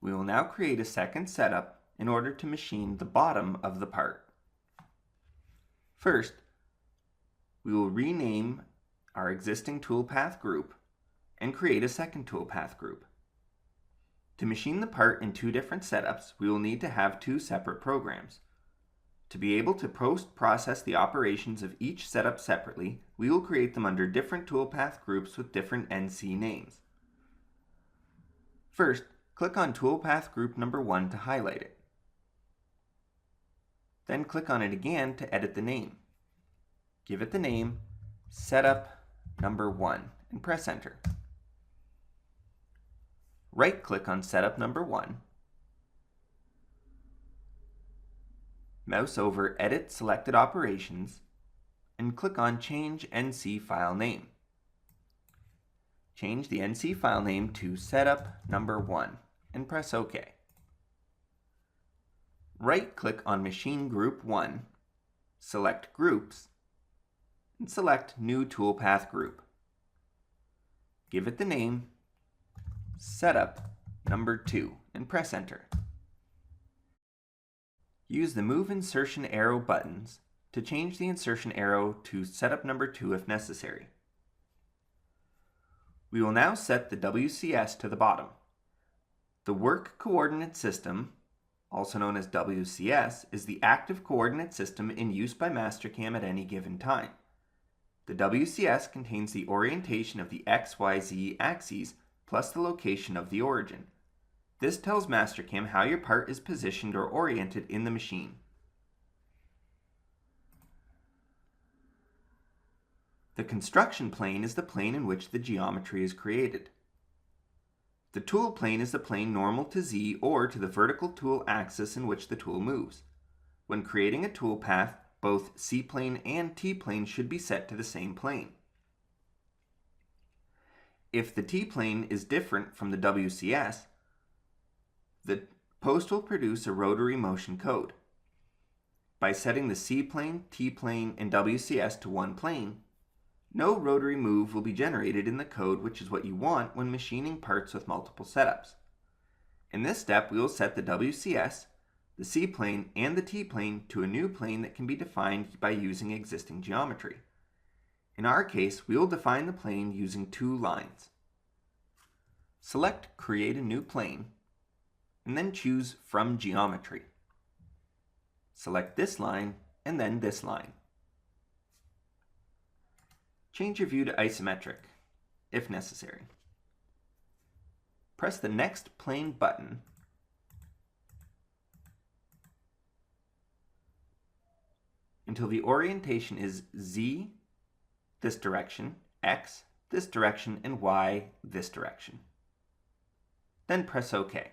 We will now create a second setup in order to machine the bottom of the part. First, we will rename our existing toolpath group and create a second toolpath group. To machine the part in two different setups, we will need to have two separate programs. To be able to post-process the operations of each setup separately, we will create them under different toolpath groups with different NC names. First, click on toolpath group number 1 to highlight it. Then click on it again to edit the name. Give it the name setup number 1 and press enter. Right-click on setup number 1, mouse over Edit Selected Operations, and click on Change NC File Name. Change the NC file name to setup number 1 and press OK. Right-click on Machine Group 1, select Groups, and select New Toolpath Group. Give it the name setup number 2 and press enter. Use the Move Insertion Arrow buttons to change the insertion arrow to setup number 2 if necessary. We will now set the WCS to the bottom. The Work Coordinate System, also known as WCS, is the active coordinate system in use by Mastercam at any given time. The WCS contains the orientation of the X, Y, Z axes plus the location of the origin. This tells Mastercam how your part is positioned or oriented in the machine. The construction plane is the plane in which the geometry is created. The tool plane is the plane normal to Z or to the vertical tool axis in which the tool moves. When creating a tool path, both C-plane and T-plane should be set to the same plane. If the T-plane is different from the WCS, the post will produce a rotary motion code. By setting the C-plane, T-plane, and WCS to one plane, no rotary move will be generated in the code, which is what you want when machining parts with multiple setups. In this step, we will set the WCS, the C-plane, and the T-plane to a new plane that can be defined by using existing geometry. In our case, we will define the plane using two lines. Select Create a New Plane, and then choose From Geometry. Select this line, and then this line. Change your view to isometric, if necessary. Press the Next Plane button until the orientation is Z, this direction, X, this direction, and Y, this direction. Then press OK.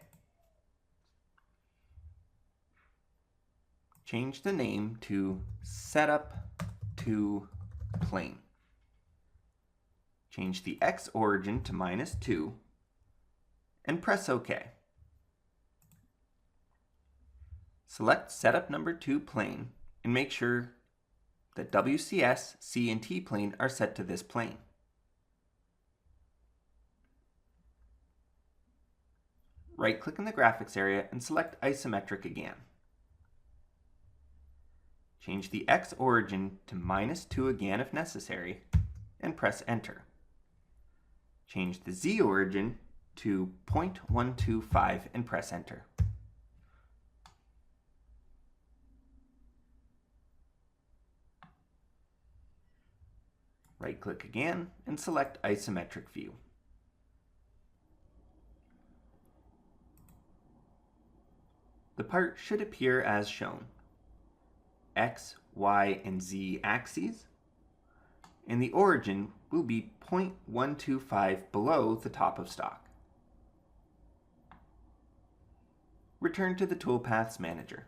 Change the name to Setup to Plane. Change the X origin to -2 and press OK. Select Setup number 2 plane and make sure that WCS, C, and T plane are set to this plane. Right-click in the graphics area and select Isometric again. Change the X origin to -2 again if necessary and press Enter. Change the Z origin to 0.125 and press Enter. Right-click again and select Isometric View. The part should appear as shown. X, Y, and Z axes, and the origin will be 0.125 below the top of stock. Return to the Toolpaths Manager.